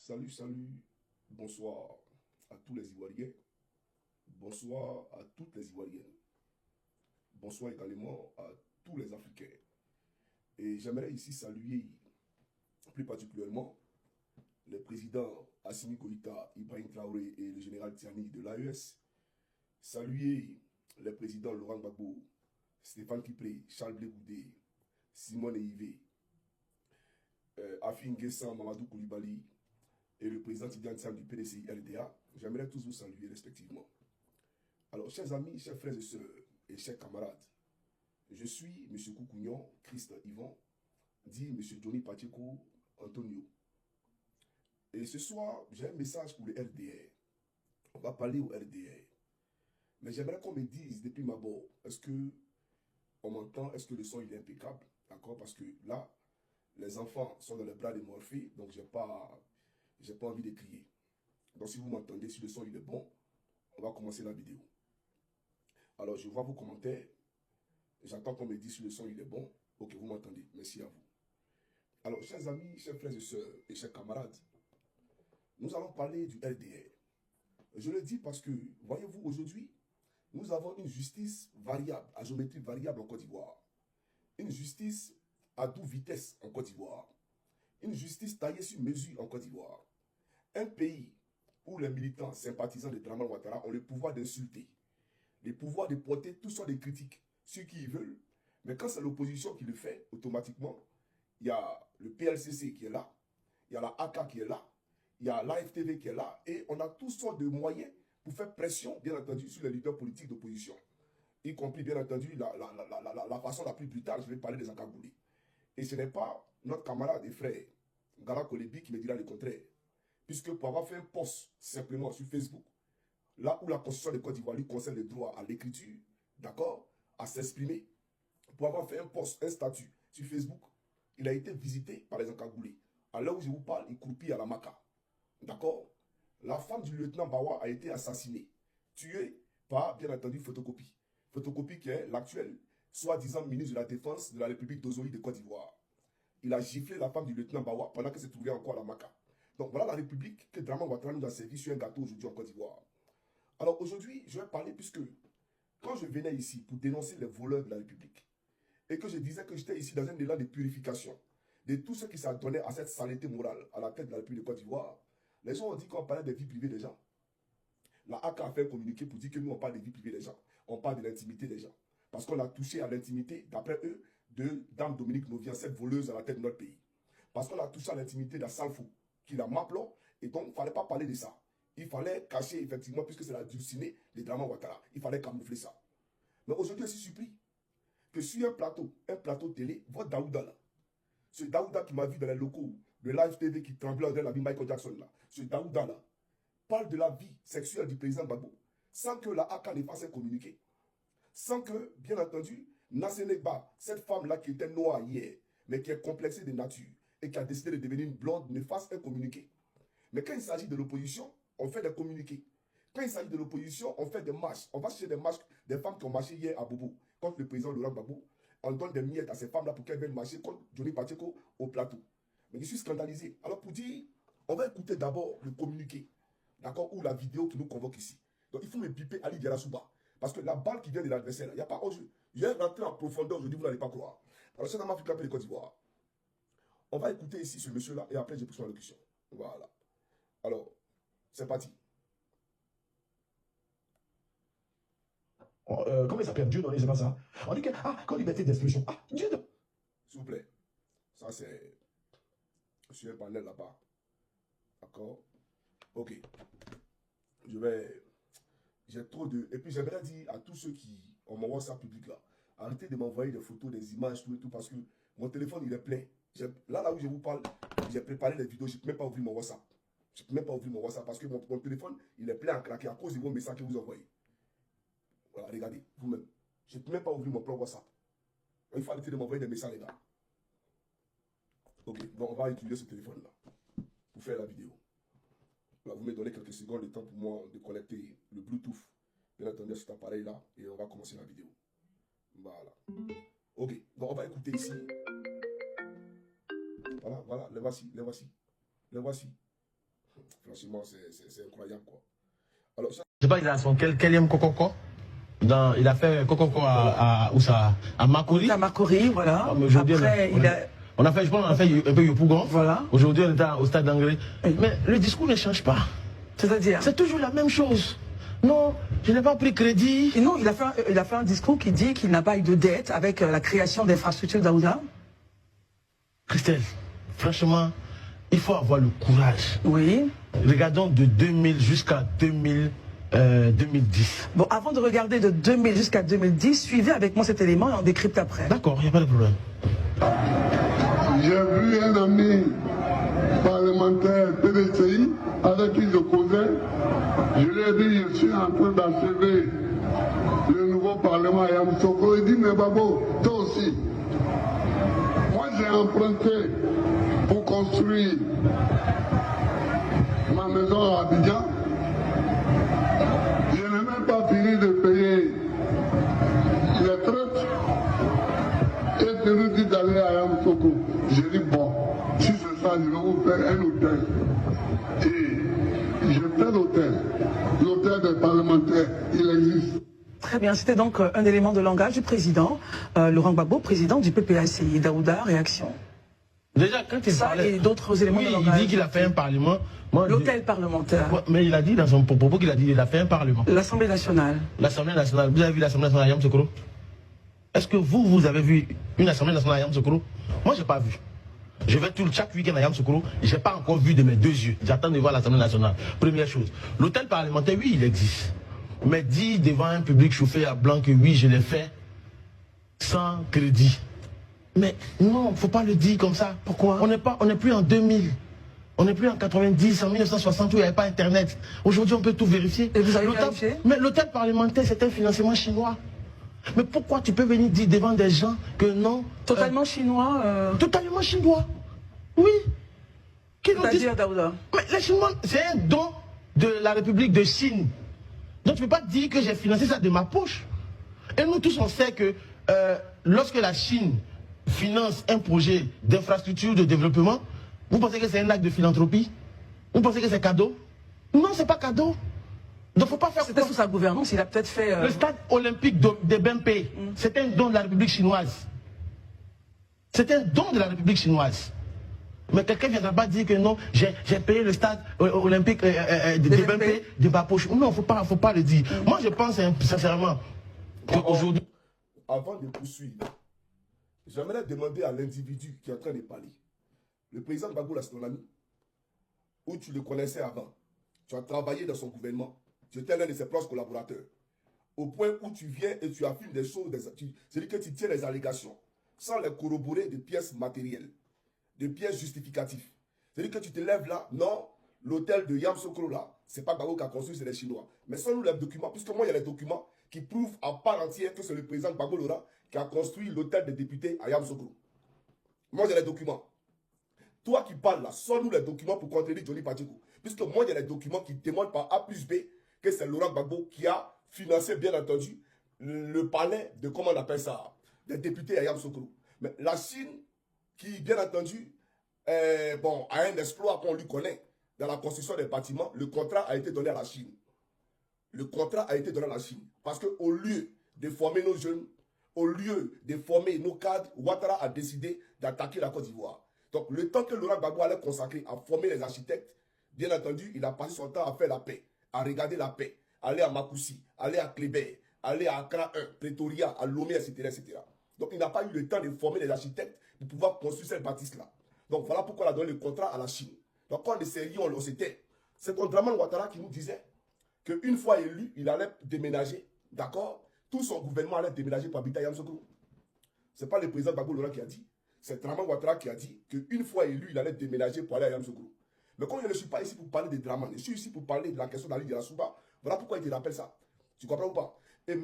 Salut, salut, bonsoir à tous les Ivoiriens, bonsoir à toutes les Ivoiriennes, bonsoir également à tous les Africains. Et j'aimerais ici saluer plus particulièrement les présidents Assimi Goïta, Ibrahim Traoré et le général Tiani de l'AES, saluer les présidents Laurent Gbagbo, Stéphane Kipré, Charles Blé Goudé, Simone Yvé, Afi Nguessan, Mamadou Koulibaly, et le président Tidiane Tiam du PDCI LDA, j'aimerais tous vous saluer respectivement. Alors, chers amis, chers frères et sœurs et chers camarades, je suis M. Koukounion, Christ Yvon, dit M. Johnny Pacheco Antonio. Et ce soir, j'ai un message pour le RDR. On va parler au RDR. Mais j'aimerais qu'on me dise depuis ma bord, est-ce que on m'entend, est-ce que le son il est impeccable? D'accord? Parce que là, les enfants sont dans les bras de Morphée, donc j'ai pas envie de crier. Donc si vous m'entendez, si le son il est bon, on va commencer la vidéo. Alors je vois vos commentaires. J'attends qu'on me dise si le son il est bon. Ok, vous m'entendez. Merci à vous. Alors, chers amis, chers frères et sœurs et chers camarades, nous allons parler du LDR. Je le dis parce que, voyez-vous, aujourd'hui, nous avons une justice variable, à géométrie variable en Côte d'Ivoire. Une justice à double vitesse en Côte d'Ivoire. Une justice taillée sur mesure en Côte d'Ivoire. Un pays où les militants sympathisants de Dramane Ouattara ont le pouvoir d'insulter, le pouvoir de porter toutes sortes de critiques, ceux qui veulent. Mais quand c'est l'opposition qui le fait, automatiquement, il y a le PLCC qui est là, il y a la AK qui est là, il y a l'AFTV qui est là, et on a toutes sortes de moyens pour faire pression, bien entendu, sur les leaders politiques d'opposition. Y compris, bien entendu, la façon la plus brutale, je vais parler des Akagoulés. Et ce n'est pas notre camarade et frère, Gara Kolebi, qui me dira le contraire. Puisque pour avoir fait un post simplement sur Facebook, là où la Constitution de Côte d'Ivoire lui concerne le droit à l'écriture, d'accord, à s'exprimer, pour avoir fait un post, un statut sur Facebook, il a été visité par les Encagoulés. À l'heure où je vous parle, il croupit à la Maca. D'accord? La femme du lieutenant Bawa a été assassinée, tuée par, bien entendu, Photocopie. Photocopie qui est l'actuel, soi-disant ministre de la Défense de la République d'Ozoï de Côte d'Ivoire. Il a giflé la femme du lieutenant Bawa pendant qu'elle se trouvait encore à la Maca. Donc voilà la République que Dramane Ouattara nous a servi sur un gâteau aujourd'hui en Côte d'Ivoire. Alors aujourd'hui, je vais parler puisque quand je venais ici pour dénoncer les voleurs de la République, et que je disais que j'étais ici dans un élan de purification de tout ce qui s'adonnait à cette saleté morale à la tête de la République de Côte d'Ivoire, les gens ont dit qu'on parlait des vies privées des gens. La AK a fait un communiqué pour dire que nous, on parle des vies privées des gens. On parle de l'intimité des gens. Parce qu'on a touché à l'intimité, d'après eux, de Dame Dominique Novian, cette voleuse à la tête de notre pays. Parce qu'on a touché à l'intimité d'Assalfo, qui l'a Maplo, et donc il ne fallait pas parler de ça. Il fallait cacher, effectivement, puisque c'est la dulcinée de Dramane Ouattara. Il fallait camoufler ça. Mais aujourd'hui, je suis surpris que sur un plateau télé, votre Daouda là, ce Daouda qui m'a vu dans les locaux de Live TV qui tremblait dans la vie Michael Jackson là, ce Daouda là, parle de la vie sexuelle du président Gbagbo sans que la AK ne fasse un communiqué. Sans que, bien entendu, Nassenegba, cette femme-là qui était noire hier, mais qui est complexée de nature et qui a décidé de devenir une blonde, ne fasse un communiqué. Mais quand il s'agit de l'opposition, on fait des communiqués. Quand il s'agit de l'opposition, on fait des marches. On va chercher des marches des femmes qui ont marché hier à Bobo contre le président Laurent Gbagbo. On donne des miettes à ces femmes-là pour qu'elles viennent marcher contre Johnny Pacheco au plateau. Mais je suis scandalisé. Alors pour dire, on va écouter d'abord le communiqué, d'accord, ou la vidéo qui nous convoque ici. Donc il faut me biper Ali Diarasouba. Parce que la balle qui vient de l'adversaire, il n'y a pas enjeu. Je vais rentrer en profondeur aujourd'hui, vous n'allez pas croire. Alors c'est dans Afrique de Côte d'Ivoire. On va écouter ici ce monsieur-là et après je poursuis la locution. Voilà. Alors, c'est parti. Comment il s'appelle? Dieu donné, c'est pas ça. On dit que, quand liberté d'expression, Dieu donné. S'il vous plaît. Ça, c'est sur un panel là-bas. D'accord? Ok. J'ai trop de... Et puis, j'aimerais dire à tous ceux qui ont mon WhatsApp public là, arrêtez de m'envoyer des photos, des images, tout et tout, parce que mon téléphone, il est plein. Là où je vous parle, j'ai préparé les vidéos, je ne peux même pas ouvrir mon WhatsApp. Je ne peux même pas ouvrir mon WhatsApp parce que mon téléphone, il est plein à craquer à cause de vos messages que vous envoyez. Voilà, regardez, vous-même. Je ne peux même pas ouvrir mon propre WhatsApp. Il faut arrêter de m'envoyer des messages, les gars. Ok, donc on va utiliser ce téléphone-là pour faire la vidéo. Là, vous me donnez quelques secondes de temps pour moi de connecter le Bluetooth, bien entendu, à cet appareil-là, et on va commencer la vidéo. Voilà. Ok, donc on va écouter ici. Voilà, les voici, les voici. Les voici. Franchement, c'est incroyable, quoi. Alors, Je sais pas, il a son quel Kokoko. Il a fait Kokoko où ça? À Makori. À Makori, voilà. Après, on a fait, je pense, on a fait un peu Yopougon. Voilà. Aujourd'hui, on est au stade d'Angré. Oui. Mais le discours ne change pas. C'est-à-dire? C'est toujours la même chose. Non, je n'ai pas pris crédit. Et non, il a fait un discours qui dit qu'il n'a pas eu de dette avec la création d'infrastructures d'Aouda. Christelle, franchement, il faut avoir le courage. Oui. Regardons de 2000 jusqu'à 2010. Bon, avant de regarder de 2000 jusqu'à 2010, suivez avec moi cet élément et on décrypte après. D'accord, il n'y a pas de problème. J'ai vu un ami parlementaire PDCI avec qui je causais. Je lui ai dit, je suis en train d'achever le nouveau parlement à Yamoussoukro. Il dit, mais Babo, toi aussi. Moi, j'ai emprunté pour construire ma maison à Abidjan. Je n'ai même pas fini de payer les traites. Et tu nous dis d'aller à Yamoussoukro. J'ai dit, bon, si c'est ça, je vais vous faire un hôtel. Et j'ai fait l'hôtel. L'hôtel des parlementaires, il existe. Très bien, c'était donc un élément de langage du président, Laurent Gbagbo, président du PPACI. Daouda, réaction? Déjà, quand il parlait... et d'autres éléments de langage. Il dit qu'il a fait un parlement. L'hôtel parlementaire. Mais il a dit dans son propos qu'il a fait un parlement. L'Assemblée nationale. L'Assemblée nationale. Vous avez vu l'Assemblée nationale à Yamoussoukro? Est-ce que vous avez vu une Assemblée nationale à Yamoussoukro? Moi, je n'ai pas vu. Je vais chaque week-end à Yamoussoukro. Je n'ai pas encore vu de mes deux yeux. J'attends de voir l'Assemblée nationale. Première chose. L'hôtel parlementaire, oui, il existe. Mais dit devant un public chauffé à blanc que oui, je l'ai fait sans crédit. Mais non, il ne faut pas le dire comme ça. Pourquoi? On n'est plus en 2000. On n'est plus en 90, en 1960 où il n'y avait pas Internet. Aujourd'hui, on peut tout vérifier. Et vous avez vérifié? Mais l'hôtel parlementaire, c'est un financement chinois. Mais pourquoi tu peux venir dire devant des gens que non? Totalement chinois Totalement chinois. Oui. C'est-à-dire, Daouda? Mais les Chinois, c'est un don de la République de Chine. Donc tu ne peux pas dire que j'ai financé ça de ma poche. Et nous tous, on sait que lorsque la Chine finance un projet d'infrastructure de développement, vous pensez que c'est un acte de philanthropie? Vous pensez que c'est cadeau? Non, c'est pas cadeau. Donc faut pas faire. C'était sous sa gouvernance, il a peut-être fait... Le stade olympique de Bempé, c'est un don de la République chinoise. C'est un don de la République chinoise. Mais quelqu'un ne viendra pas dire que non, j'ai payé le stade olympique de Bempé de ma poche. Non, faut pas le dire. Moi, je pense sincèrement qu'aujourd'hui... Avant de poursuivre, j'aimerais demander à l'individu qui est en train de parler. Le président Gbagbo, là, c'est ton ami. Où tu le connaissais avant. Tu as travaillé dans son gouvernement. Tu étais l'un de ses proches collaborateurs. Au point où tu viens et tu affirmes des choses, c'est-à-dire que tu tiens les allégations sans les corroborer de pièces matérielles, de pièces justificatives. C'est-à-dire que tu te lèves là, non, l'hôtel de Yamoussoukro là, c'est pas Gbagbo qui a construit, c'est les Chinois. Mais sans nous les documents, puisque moi il y a les documents qui prouvent à part entière que c'est le président Gbagbo Laurent qui a construit l'hôtel des députés à Yamoussoukro. Moi j'ai les documents. Toi qui parles là, sors-nous les documents pour contredire Johnny Pacheco. Puisque moi il y a les documents qui témoignent par A plus B que c'est Laurent Gbagbo qui a financé, bien entendu, le palais de, comment on appelle ça, des députés à Yamoussoukro. Mais la Chine, qui, bien entendu, bon, a un exploit qu'on lui connaît dans la construction des bâtiments, le contrat a été donné à la Chine. Le contrat a été donné à la Chine. Parce qu'au lieu de former nos jeunes, au lieu de former nos cadres, Ouattara a décidé d'attaquer la Côte d'Ivoire. Donc, le temps que Laurent Gbagbo allait consacrer à former les architectes, bien entendu, il a passé son temps à faire la paix, à regarder la paix, aller à Makoussi, aller à Kléber, aller à Accra 1, Pretoria, à Lomé, etc., etc. Donc, il n'a pas eu le temps de former les architectes pour pouvoir construire cette bâtisse-là. Donc, voilà pourquoi il a donné le contrat à la Chine. Donc, quand on essayait, on s'était. C'est Draman Ouattara qui nous disait qu'une fois élu, il allait déménager, d'accord? Tout son gouvernement allait déménager pour habiter à Yamoussoukro. Ce n'est pas le président Gbagbo Laurent qui a dit. C'est Draman Ouattara qui a dit qu'une fois élu, il allait déménager pour aller à Yamoussoukro. Mais comme je ne suis pas ici pour parler de Draman, je suis ici pour parler de la question d'Ali de la Souba. Voilà pourquoi il te rappelle ça. Tu comprends ou pas? Et